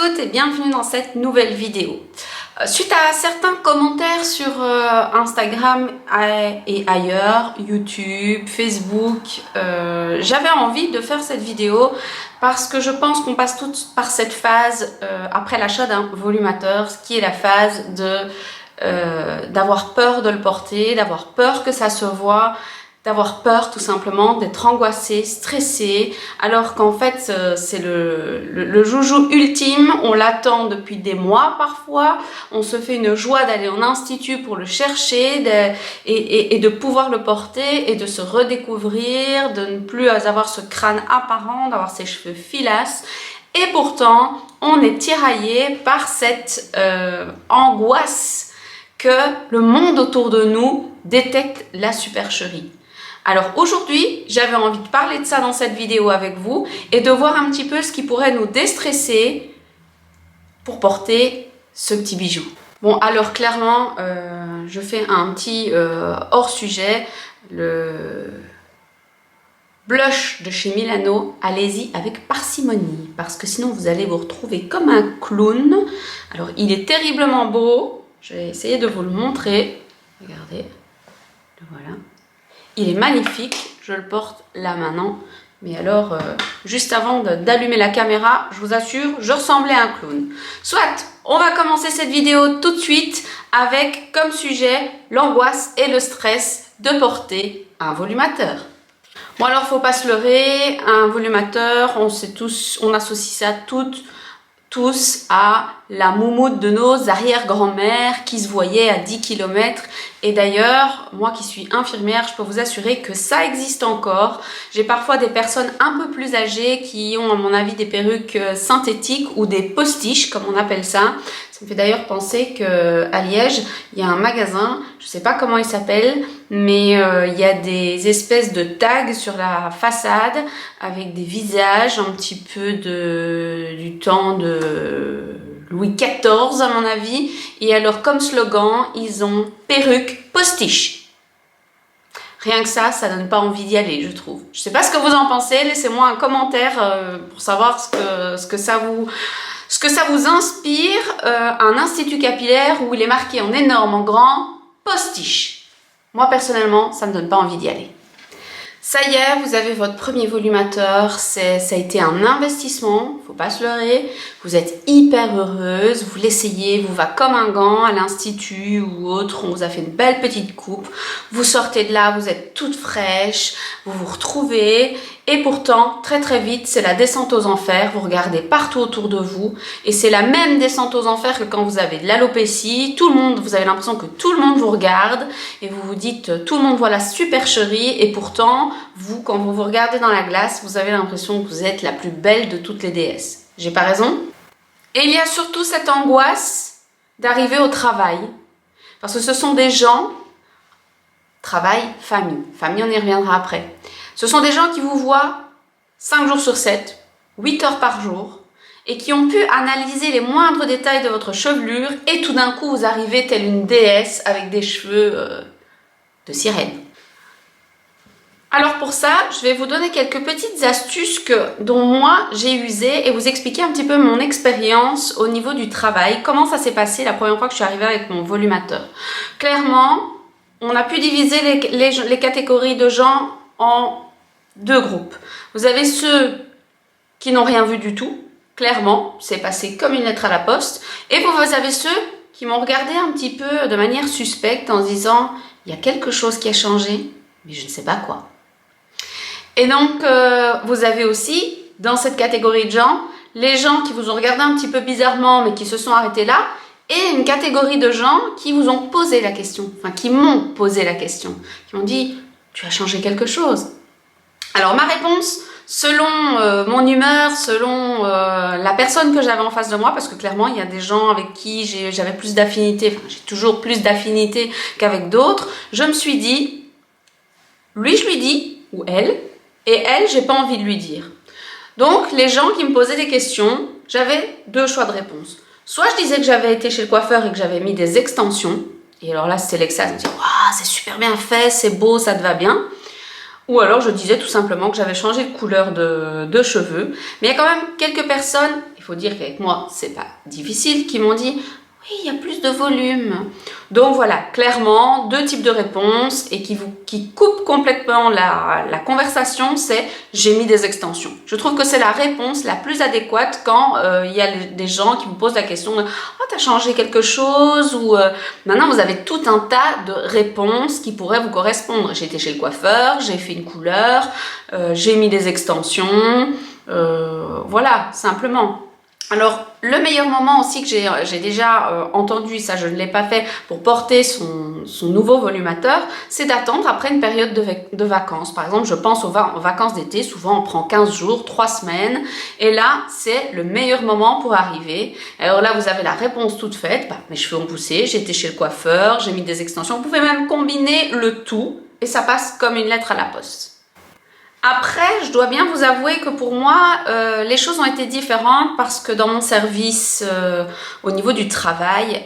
écoute et bienvenue dans cette nouvelle vidéo. Suite à certains commentaires sur Instagram et ailleurs, YouTube, Facebook, j'avais envie de faire cette vidéo parce que je pense qu'on passe toutes par cette phase après l'achat d'un volumateur, ce qui est la phase d'avoir peur de le porter, d'avoir peur que ça se voit, d'avoir peur tout simplement, d'être angoissé, stressé, alors qu'en fait c'est le joujou ultime, on l'attend depuis des mois parfois, on se fait une joie d'aller en institut pour le chercher et de pouvoir le porter et de se redécouvrir, de ne plus avoir ce crâne apparent, d'avoir ses cheveux filasses. Et pourtant, on est tiraillé par cette angoisse que le monde autour de nous détecte la supercherie. Alors aujourd'hui, j'avais envie de parler de ça dans cette vidéo avec vous et de voir un petit peu ce qui pourrait nous déstresser pour porter ce petit bijou. Bon, alors clairement, je fais un petit hors-sujet, le blush de chez Milano, allez-y avec parcimonie parce que sinon vous allez vous retrouver comme un clown. Alors il est terriblement beau, je vais essayer de vous le montrer, regardez, le voilà. Il est magnifique, je le porte là maintenant, mais alors juste avant d'allumer la caméra, je vous assure, je ressemblais à un clown. Soit, on va commencer cette vidéo tout de suite avec comme sujet l'angoisse et le stress de porter un volumateur. Bon alors, faut pas se leurrer, un volumateur, on sait tous, on associe ça tous à la moumoute de nos arrière-grand-mères qui se voyaient à 10 km. Et d'ailleurs, moi qui suis infirmière, je peux vous assurer que ça existe encore. J'ai parfois des personnes un peu plus âgées qui ont, à mon avis, des perruques synthétiques ou des postiches, comme on appelle ça. Ça me fait d'ailleurs penser qu'à Liège, il y a un magasin, je ne sais pas comment il s'appelle, mais il y a des espèces de tags sur la façade avec des visages un petit peu du temps de Louis XIV à mon avis. Et alors comme slogan, ils ont perruque postiche. Rien que ça donne pas envie d'y aller, je trouve. Je sais pas ce que vous en pensez, laissez-moi un commentaire pour savoir ce que ça vous inspire. Un institut capillaire où il est marqué en énorme, en grand, postiche. Moi personnellement, ça me donne pas envie d'y aller. Ça y est, vous avez votre premier volumateur, ça a été un investissement, faut pas se leurrer, vous êtes hyper heureuse, vous l'essayez, vous va comme un gant à l'institut ou autre, on vous a fait une belle petite coupe, vous sortez de là, vous êtes toute fraîche, vous vous retrouvez et pourtant très très vite c'est la descente aux enfers, vous regardez partout autour de vous et c'est la même descente aux enfers que quand vous avez de l'alopécie, vous avez l'impression que tout le monde vous regarde et vous vous dites tout le monde voit la supercherie et pourtant vous, quand vous vous regardez dans la glace, vous avez l'impression que vous êtes la plus belle de toutes les déesses. J'ai pas raison? Et il y a surtout cette angoisse d'arriver au travail. Parce que ce sont des gens, travail, famille. Famille, on y reviendra après. Ce sont des gens qui vous voient 5 jours sur 7, 8 heures par jour, et qui ont pu analyser les moindres détails de votre chevelure, et tout d'un coup, vous arrivez telle une déesse avec des cheveux de sirène. Alors pour ça, je vais vous donner quelques petites astuces dont moi j'ai usé et vous expliquer un petit peu mon expérience au niveau du travail, comment ça s'est passé la première fois que je suis arrivée avec mon volumateur. Clairement, on a pu diviser les catégories de gens en deux groupes. Vous avez ceux qui n'ont rien vu du tout, clairement, c'est passé comme une lettre à la poste, et vous avez ceux qui m'ont regardé un petit peu de manière suspecte en se disant « il y a quelque chose qui a changé, mais je ne sais pas quoi ». Et donc, vous avez aussi, dans cette catégorie de gens, les gens qui vous ont regardé un petit peu bizarrement, mais qui se sont arrêtés là, et une catégorie de gens qui vous ont posé la question, enfin, qui m'ont posé la question, qui m'ont dit « tu as changé quelque chose ». Alors, ma réponse, selon mon humeur, selon la personne que j'avais en face de moi, parce que clairement, il y a des gens avec qui j'avais plus d'affinité, enfin, j'ai toujours plus d'affinité qu'avec d'autres, je me suis dit, lui, je lui dis, ou elle, et elle, j'ai pas envie de lui dire. Donc, les gens qui me posaient des questions, j'avais deux choix de réponse. Soit je disais que j'avais été chez le coiffeur et que j'avais mis des extensions, et alors là, c'était l'extase, je me disais, waouh, c'est super bien fait, c'est beau, ça te va bien. Ou alors je disais tout simplement que j'avais changé de couleur de cheveux. Mais il y a quand même quelques personnes, il faut dire qu'avec moi c'est pas difficile, qui m'ont dit oui, il y a plus de volume. Donc voilà, clairement, deux types de réponses et qui coupent complètement la conversation, c'est j'ai mis des extensions. Je trouve que c'est la réponse la plus adéquate quand il y a des gens qui vous posent la question oh, t'as changé quelque chose ou maintenant vous avez tout un tas de réponses qui pourraient vous correspondre. J'ai été chez le coiffeur, j'ai fait une couleur, j'ai mis des extensions, voilà, simplement. Alors, le meilleur moment aussi que j'ai déjà entendu, ça je ne l'ai pas fait, pour porter son nouveau volumateur, c'est d'attendre après une période de vacances. Par exemple, je pense aux vacances d'été, souvent on prend 15 jours, 3 semaines, et là, c'est le meilleur moment pour arriver. Alors là, vous avez la réponse toute faite, mes cheveux ont poussé, j'ai été chez le coiffeur, j'ai mis des extensions, vous pouvez même combiner le tout, et ça passe comme une lettre à la poste. Après, je dois bien vous avouer que pour moi, les choses ont été différentes parce que dans mon service, au niveau du travail,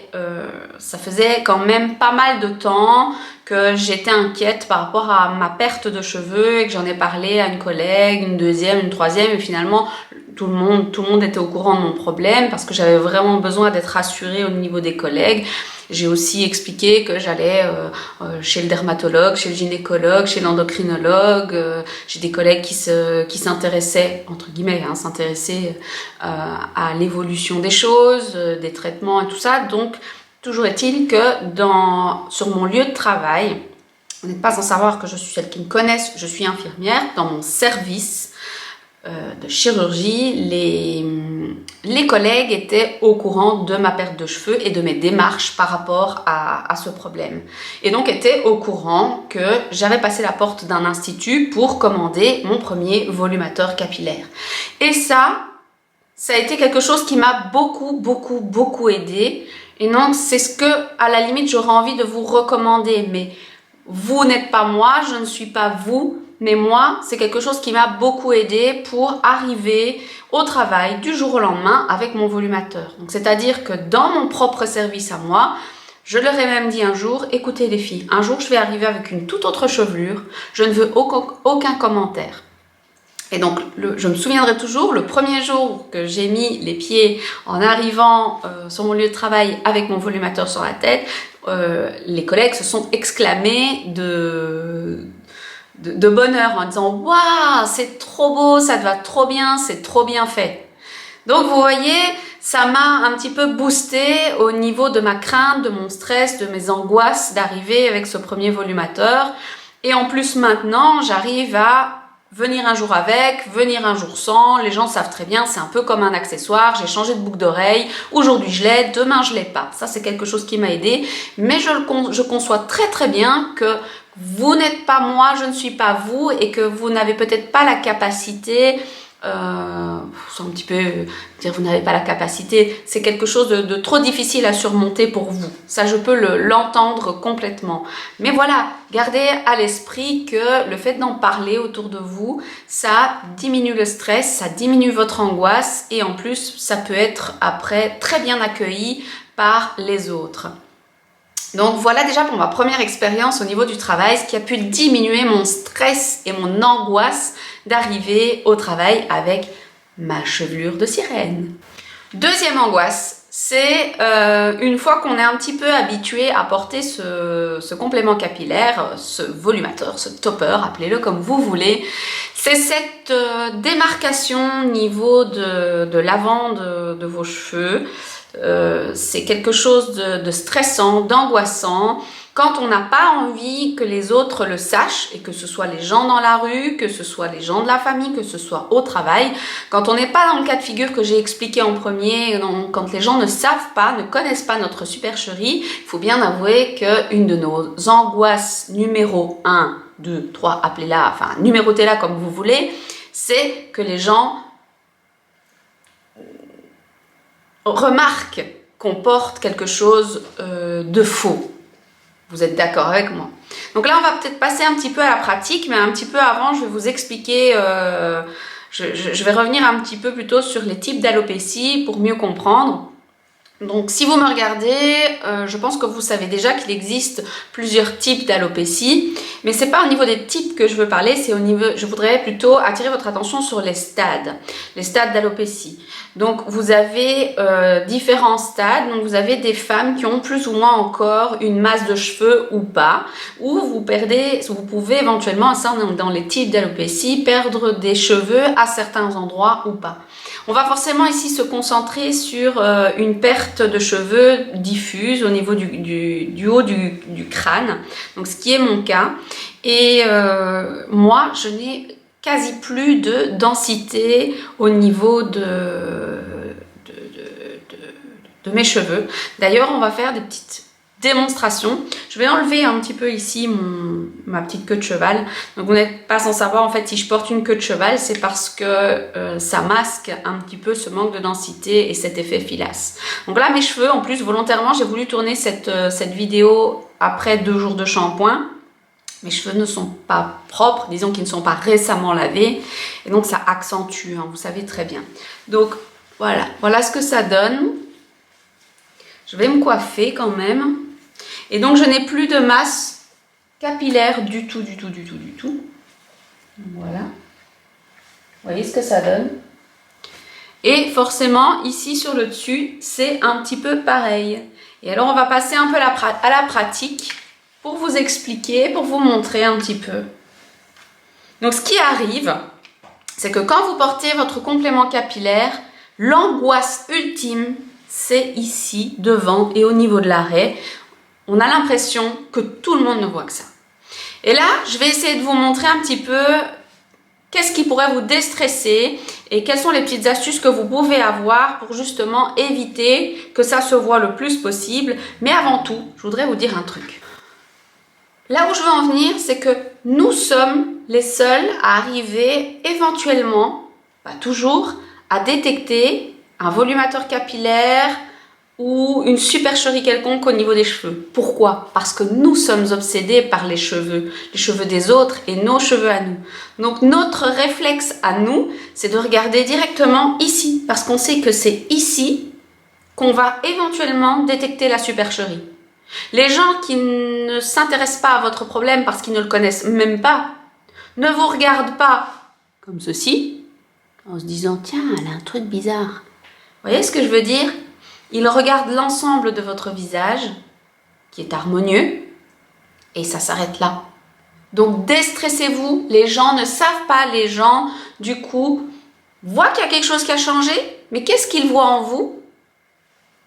ça faisait quand même pas mal de temps que j'étais inquiète par rapport à ma perte de cheveux et que j'en ai parlé à une collègue, une deuxième, une troisième et finalement tout le monde était au courant de mon problème parce que j'avais vraiment besoin d'être rassurée au niveau des collègues. J'ai aussi expliqué que j'allais chez le dermatologue, chez le gynécologue, chez l'endocrinologue. J'ai des collègues qui s'intéressaient, entre guillemets, s'intéressaient à l'évolution des choses, des traitements et tout ça. Donc, toujours est-il que sur mon lieu de travail, vous n'êtes pas sans savoir que je suis celle qui me connaissent, je suis infirmière. Dans mon service de chirurgie, les collègues étaient au courant de ma perte de cheveux et de mes démarches par rapport à ce problème. Et donc étaient au courant que j'avais passé la porte d'un institut pour commander mon premier volumateur capillaire. Et ça a été quelque chose qui m'a beaucoup aidé. Et donc c'est ce que, à la limite, j'aurais envie de vous recommander. Mais vous n'êtes pas moi, je ne suis pas vous. Mais moi, c'est quelque chose qui m'a beaucoup aidé pour arriver au travail du jour au lendemain avec mon volumateur. Donc, c'est-à-dire que dans mon propre service à moi, je leur ai même dit un jour, écoutez les filles, un jour je vais arriver avec une toute autre chevelure, je ne veux aucun commentaire. Et donc, je me souviendrai toujours, le premier jour que j'ai mis les pieds en arrivant sur mon lieu de travail avec mon volumateur sur la tête, les collègues se sont exclamés de bonheur en disant « Waouh, c'est trop beau, ça te va trop bien, c'est trop bien fait ». Donc vous voyez, ça m'a un petit peu boosté au niveau de ma crainte, de mon stress, de mes angoisses d'arriver avec ce premier volumateur. Et en plus maintenant, j'arrive à venir un jour avec, venir un jour sans. Les gens savent très bien, c'est un peu comme un accessoire. J'ai changé de boucle d'oreille. Aujourd'hui je l'ai, demain je l'ai pas. Ça c'est quelque chose qui m'a aidé. Mais je conçois très bien que vous n'êtes pas moi, je ne suis pas vous et que vous n'avez peut-être pas la capacité, c'est un petit peu dire vous n'avez pas la capacité, c'est quelque chose de trop difficile à surmonter pour vous. Ça, je peux l'entendre complètement. Mais voilà, gardez à l'esprit que le fait d'en parler autour de vous, ça diminue le stress, ça diminue votre angoisse et en plus, ça peut être après très bien accueilli par les autres. Donc voilà déjà pour ma première expérience au niveau du travail, ce qui a pu diminuer mon stress et mon angoisse d'arriver au travail avec ma chevelure de sirène. Deuxième angoisse, c'est une fois qu'on est un petit peu habitué à porter ce complément capillaire, ce volumateur, ce topper, appelez-le comme vous voulez, c'est cette démarcation au niveau de l'avant de vos cheveux. C'est quelque chose de stressant, d'angoissant, quand on n'a pas envie que les autres le sachent, et que ce soit les gens dans la rue, que ce soit les gens de la famille, que ce soit au travail, quand on n'est pas dans le cas de figure que j'ai expliqué en premier, quand les gens ne savent pas, ne connaissent pas notre supercherie, il faut bien avouer qu'une de nos angoisses numéro 1, 2, 3, appelez-la, enfin numérotez-la comme vous voulez, c'est que les gens remarque qu'on porte quelque chose de faux. Vous êtes d'accord avec moi? Donc là, on va peut-être passer un petit peu à la pratique, mais un petit peu avant, je vais vous expliquer, je vais revenir un petit peu plutôt sur les types d'alopécie pour mieux comprendre. Donc si vous me regardez, je pense que vous savez déjà qu'il existe plusieurs types d'alopécie, Mais c'est pas au niveau des types que je veux parler, c'est au niveau, je voudrais plutôt attirer votre attention sur les stades d'alopécie. Donc vous avez différents stades, donc vous avez des femmes qui ont plus ou moins encore une masse de cheveux ou pas, ou vous pouvez éventuellement, ça dans les types d'alopécie, perdre des cheveux à certains endroits ou pas. On va forcément ici se concentrer sur une perte de cheveux diffuse au niveau du haut du crâne, donc ce qui est mon cas. Et moi, je n'ai quasi plus de densité au niveau de mes cheveux. D'ailleurs, on va faire des petites démonstrations. Je vais enlever un petit peu ici ma petite queue de cheval. Donc vous n'êtes pas sans savoir en fait si je porte une queue de cheval, c'est parce que ça masque un petit peu ce manque de densité et cet effet filasse. Donc là mes cheveux, en plus volontairement j'ai voulu tourner cette vidéo après 2 jours de shampoing. Mes cheveux ne sont pas propres, disons qu'ils ne sont pas récemment lavés et donc ça accentue, hein, vous savez très bien. Donc voilà ce que ça donne. Je vais me coiffer quand même. Et donc, je n'ai plus de masse capillaire du tout. Voilà. Vous voyez ce que ça donne? Et forcément, ici sur le dessus, c'est un petit peu pareil. Et alors, on va passer un peu à la pratique pour vous expliquer, pour vous montrer un petit peu. Donc, ce qui arrive, c'est que quand vous portez votre complément capillaire, l'angoisse ultime, c'est ici, devant et au niveau de l'arrêt. On a l'impression que tout le monde ne voit que ça. Et là, je vais essayer de vous montrer un petit peu qu'est-ce qui pourrait vous déstresser et quelles sont les petites astuces que vous pouvez avoir pour justement éviter que ça se voit le plus possible. Mais avant tout, je voudrais vous dire un truc. Là où je veux en venir, c'est que nous sommes les seuls à arriver éventuellement, pas toujours, à détecter un volumateur capillaire ou une supercherie quelconque au niveau des cheveux. Pourquoi? Parce que nous sommes obsédés par les cheveux des autres et nos cheveux à nous. Donc notre réflexe à nous, c'est de regarder directement ici, parce qu'on sait que c'est ici qu'on va éventuellement détecter la supercherie. Les gens qui ne s'intéressent pas à votre problème parce qu'ils ne le connaissent même pas, ne vous regardent pas comme ceci, en se disant « Tiens, elle a un truc bizarre ». Vous voyez ce que je veux dire? Ils regardent l'ensemble de votre visage, qui est harmonieux, et ça s'arrête là. Donc déstressez-vous, les gens ne savent pas, les gens, du coup, voient qu'il y a quelque chose qui a changé, mais qu'est-ce qu'ils voient en vous?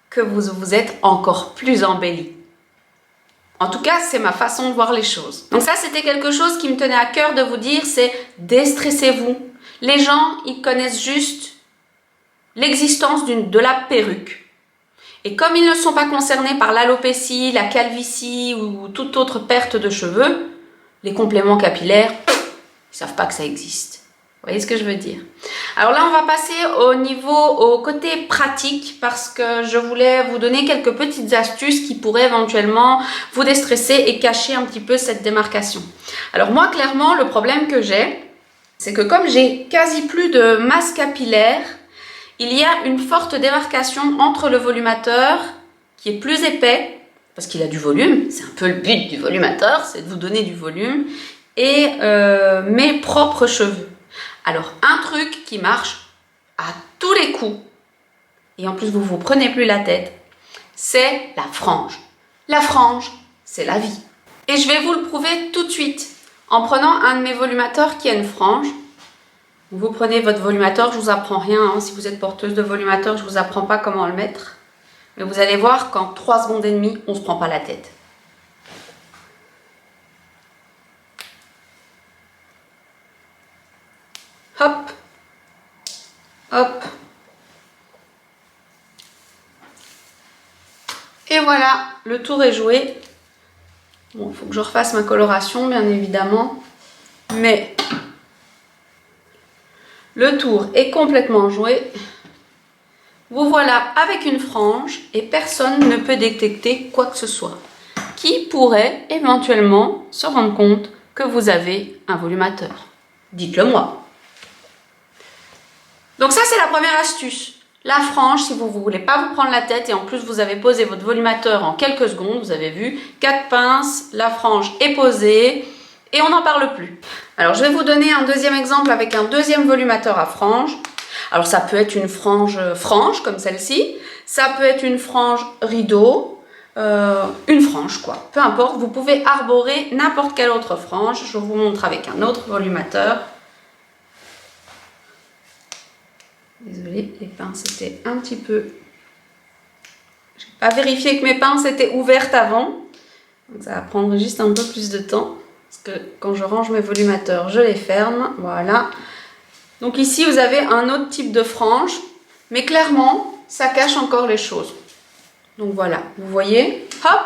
Que vous êtes encore plus embelli. En tout cas, c'est ma façon de voir les choses. Donc ça, c'était quelque chose qui me tenait à cœur de vous dire, c'est déstressez-vous. Les gens, ils connaissent juste l'existence de la perruque. Et comme ils ne sont pas concernés par l'alopécie, la calvitie ou toute autre perte de cheveux, les compléments capillaires, ils ne savent pas que ça existe. Vous voyez ce que je veux dire? Alors là, on va passer au côté pratique parce que je voulais vous donner quelques petites astuces qui pourraient éventuellement vous déstresser et cacher un petit peu cette démarcation. Alors moi, clairement, le problème que j'ai, c'est que comme j'ai quasi plus de masse capillaire, il y a une forte démarcation entre le volumateur qui est plus épais, parce qu'il a du volume, c'est un peu le but du volumateur, c'est de vous donner du volume, et mes propres cheveux. Alors, un truc qui marche à tous les coups, et en plus vous ne vous prenez plus la tête, c'est la frange. La frange, c'est la vie. Et je vais vous le prouver tout de suite, en prenant un de mes volumateurs qui a une frange. Vous prenez votre volumateur, je ne vous apprends rien, hein. Si vous êtes porteuse de volumateur, je ne vous apprends pas comment le mettre. Mais vous allez voir qu'en 3 secondes et demie, on ne se prend pas la tête. Hop, hop. Et voilà, le tour est joué. Bon, il faut que je refasse ma coloration, bien évidemment. Mais le tour est complètement joué. Vous voilà avec une frange et personne ne peut détecter quoi que ce soit. Qui pourrait éventuellement se rendre compte que vous avez un volumateur? Dites-le moi. Donc ça, c'est la première astuce. La frange, si vous ne voulez pas vous prendre la tête et en plus vous avez posé votre volumateur en quelques secondes, vous avez vu, 4 pinces, la frange est posée et on n'en parle plus. Alors je vais vous donner un deuxième exemple avec un deuxième volumateur à franges. Alors ça peut être une frange comme celle-ci, ça peut être une frange rideau, une frange quoi, peu importe, vous pouvez arborer n'importe quelle autre frange. Je vous montre avec un autre volumateur. Désolée, les pinces étaient un petit peu... Je n'ai pas vérifié que mes pinces étaient ouvertes avant, donc ça va prendre juste un peu plus de temps, parce que quand je range mes volumateurs, je les ferme, voilà. Donc ici, vous avez un autre type de frange, mais clairement, ça cache encore les choses. Donc voilà, vous voyez, hop,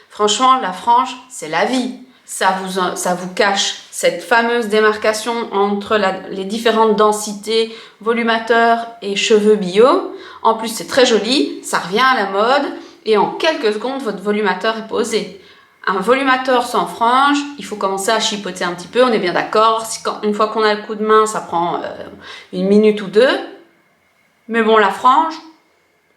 franchement, la frange, c'est la vie. Ça vous cache cette fameuse démarcation entre les différentes densités, volumateur et cheveux bio. En plus, c'est très joli, ça revient à la mode, et en quelques secondes, votre volumateur est posé. Un volumateur sans frange, il faut commencer à chipoter un petit peu, on est bien d'accord. Une fois qu'on a le coup de main, ça prend une minute ou deux. Mais bon, la frange,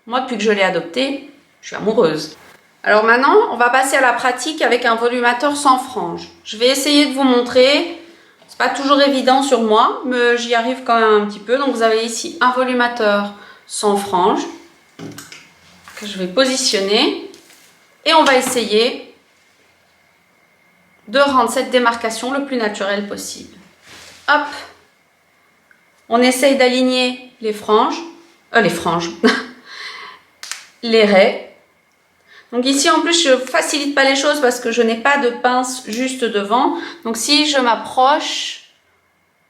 moi depuis que je l'ai adoptée, je suis amoureuse. Alors maintenant, on va passer à la pratique avec un volumateur sans frange. Je vais essayer de vous montrer. C'est pas toujours évident sur moi, mais j'y arrive quand même un petit peu. Donc vous avez ici un volumateur sans frange que je vais positionner. Et on va essayer de rendre cette démarcation le plus naturelle possible. Hop, on essaye d'aligner les franges, les raies. Donc ici en plus je facilite pas les choses parce que je n'ai pas de pince juste devant. Donc si je m'approche,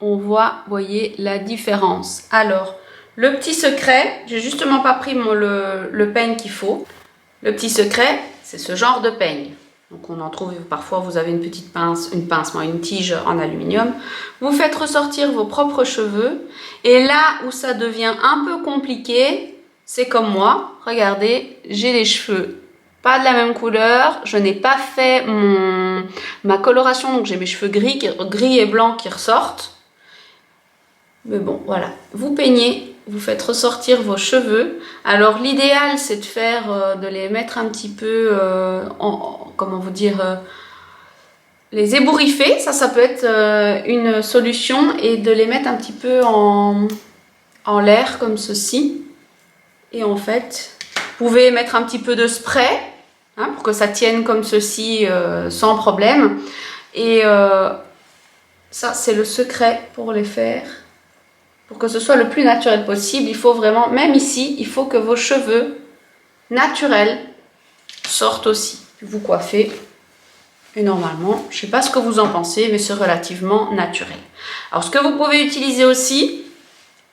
on voit, voyez la différence. Alors le petit secret, j'ai justement pas pris le peigne qu'il faut. Le petit secret, c'est ce genre de peigne. Donc on en trouve parfois, vous avez une petite pince, une tige en aluminium. Vous faites ressortir vos propres cheveux. Et là où ça devient un peu compliqué, c'est comme moi. Regardez, j'ai les cheveux pas de la même couleur. Je n'ai pas fait ma coloration, donc j'ai mes cheveux gris et blancs qui ressortent. Mais bon, voilà. Vous peignez, vous faites ressortir vos cheveux. Alors l'idéal, c'est de les mettre un petit peu, comment vous dire, les ébouriffer. Ça peut être une solution, et de les mettre un petit peu en l'air comme ceci. Et en fait, vous pouvez mettre un petit peu de spray pour que ça tienne comme ceci sans problème. Et ça, c'est le secret pour les faire. Pour que ce soit le plus naturel possible, il faut vraiment, même ici, il faut que vos cheveux naturels sortent aussi. Vous coiffez, et normalement, je ne sais pas ce que vous en pensez, mais c'est relativement naturel. Alors, ce que vous pouvez utiliser aussi,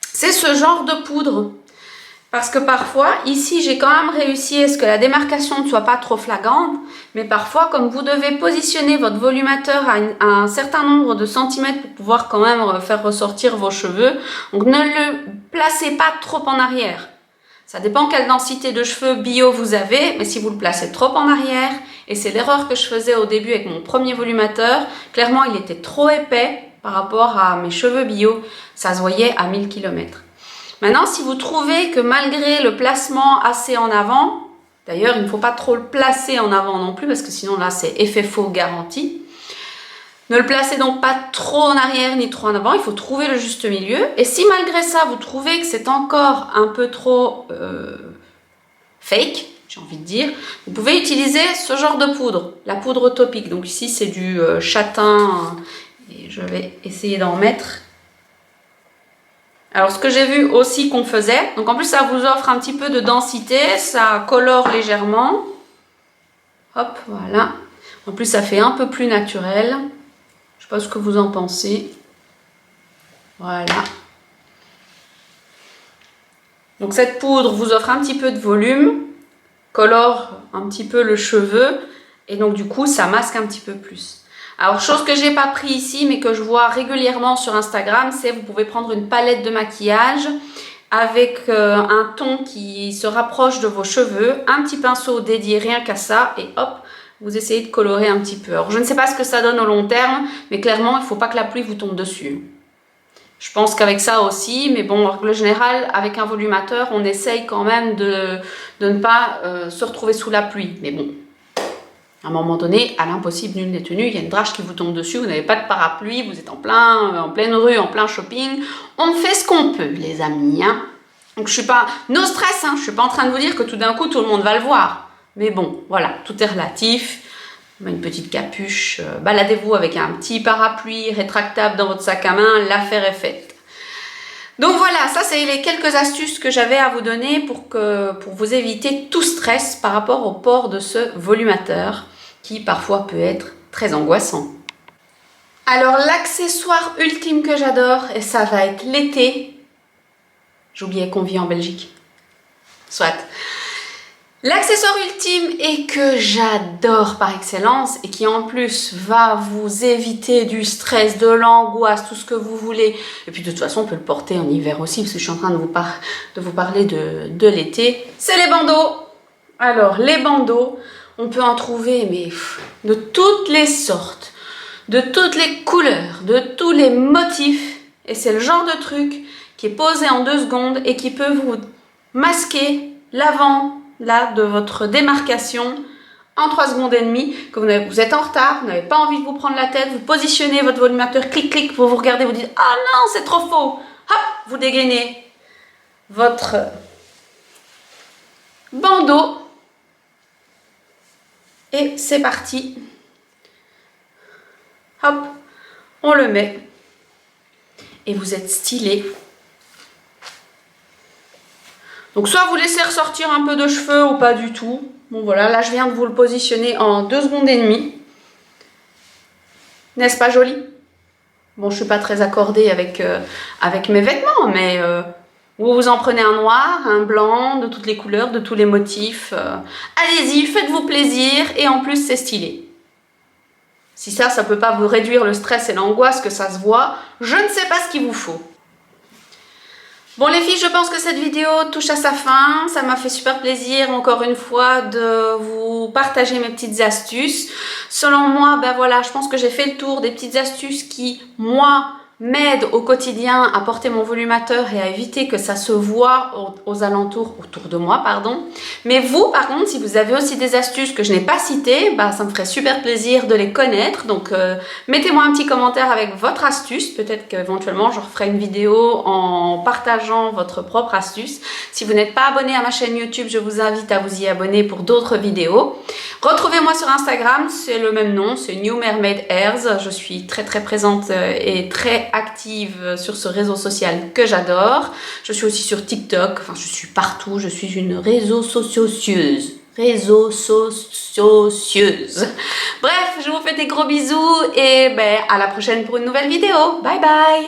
c'est ce genre de poudre. Parce que parfois, ici, j'ai quand même réussi à ce que la démarcation ne soit pas trop flagrante. Mais parfois, comme vous devez positionner votre volumateur à un certain nombre de centimètres pour pouvoir quand même faire ressortir vos cheveux, donc ne le placez pas trop en arrière. Ça dépend quelle densité de cheveux bio vous avez, mais si vous le placez trop en arrière, et c'est l'erreur que je faisais au début avec mon premier volumateur, clairement, il était trop épais par rapport à mes cheveux bio. Ça se voyait à 1000 km. Maintenant, si vous trouvez que malgré le placement assez en avant, d'ailleurs, il ne faut pas trop le placer en avant non plus, parce que sinon là, c'est effet faux garanti. Ne le placez donc pas trop en arrière ni trop en avant, il faut trouver le juste milieu. Et si malgré ça, vous trouvez que c'est encore un peu trop fake, j'ai envie de dire, vous pouvez utiliser ce genre de poudre, la poudre topique. Donc ici, c'est du châtain, et je vais essayer d'en mettre. Alors, ce que j'ai vu aussi qu'on faisait, donc en plus, ça vous offre un petit peu de densité, ça colore légèrement. Hop, voilà. En plus, ça fait un peu plus naturel. Je sais pas ce que vous en pensez. Voilà. Donc, cette poudre vous offre un petit peu de volume, colore un petit peu le cheveu, et donc, du coup, ça masque un petit peu plus. Alors, chose que j'ai pas pris ici, mais que je vois régulièrement sur Instagram, c'est vous pouvez prendre une palette de maquillage avec un ton qui se rapproche de vos cheveux, un petit pinceau dédié rien qu'à ça, et hop, vous essayez de colorer un petit peu. Alors, je ne sais pas ce que ça donne au long terme, mais clairement, il ne faut pas que la pluie vous tombe dessus. Je pense qu'avec ça aussi, mais bon, en règle générale, avec un volumateur, on essaye quand même de ne pas se retrouver sous la pluie, mais bon. À un moment donné, à l'impossible, nul n'est tenu, il y a une drache qui vous tombe dessus, vous n'avez pas de parapluie, vous êtes en pleine rue, en plein shopping. On fait ce qu'on peut, les amis. Hein. Donc je suis pas... No stress, hein, je suis pas en train de vous dire que tout d'un coup, tout le monde va le voir. Mais bon, voilà, tout est relatif. Une petite capuche, baladez-vous avec un petit parapluie rétractable dans votre sac à main, l'affaire est faite. Donc voilà, ça c'est les quelques astuces que j'avais à vous donner pour vous éviter tout stress par rapport au port de ce volumateur qui parfois peut être très angoissant. Alors l'accessoire ultime que j'adore, et ça va être l'été, j'oubliais qu'on vit en Belgique, soit. L'accessoire ultime et que j'adore par excellence et qui en plus va vous éviter du stress, de l'angoisse, tout ce que vous voulez. Et puis de toute façon, on peut le porter en hiver aussi parce que je suis en train de vous parler de l'été. C'est les bandeaux. Alors les bandeaux, on peut en trouver mais de toutes les sortes, de toutes les couleurs, de tous les motifs. Et c'est le genre de truc qui est posé en 2 secondes et qui peut vous masquer l'avant là de votre démarcation en 3 secondes et demie, que vous êtes en retard, vous n'avez pas envie de vous prendre la tête, vous positionnez votre volumateur, clic clic, vous regardez, vous dites ah non c'est trop faux, hop, vous dégainez votre bandeau et c'est parti, hop, on le met et vous êtes stylé. Donc soit vous laissez ressortir un peu de cheveux ou pas du tout. Bon voilà, là je viens de vous le positionner en 2 secondes et demie. N'est-ce pas joli? Bon, je suis pas très accordée avec mes vêtements, mais vous en prenez un noir, un blanc, de toutes les couleurs, de tous les motifs. Allez-y, faites-vous plaisir et en plus c'est stylé. Si ça peut pas vous réduire le stress et l'angoisse que ça se voit, je ne sais pas ce qu'il vous faut. Bon les filles, je pense que cette vidéo touche à sa fin. Ça m'a fait super plaisir encore une fois de vous partager mes petites astuces. Selon moi, ben voilà, je pense que j'ai fait le tour des petites astuces qui, moi, m'aident au quotidien à porter mon volumateur et à éviter que ça se voit autour de moi, pardon. Mais vous, par contre, si vous avez aussi des astuces que je n'ai pas citées, bah, ça me ferait super plaisir de les connaître. Donc, mettez-moi un petit commentaire avec votre astuce. Peut-être qu'éventuellement, je referai une vidéo en partageant votre propre astuce. Si vous n'êtes pas abonné à ma chaîne YouTube, je vous invite à vous y abonner pour d'autres vidéos. Retrouvez-moi sur Instagram, c'est le même nom, c'est New Mermaid Hairs. Je suis très présente et très active sur ce réseau social que j'adore. Je suis aussi sur TikTok, enfin je suis partout, je suis une réseau sociocieuse. Bref, je vous fais des gros bisous et ben, à la prochaine pour une nouvelle vidéo. Bye bye.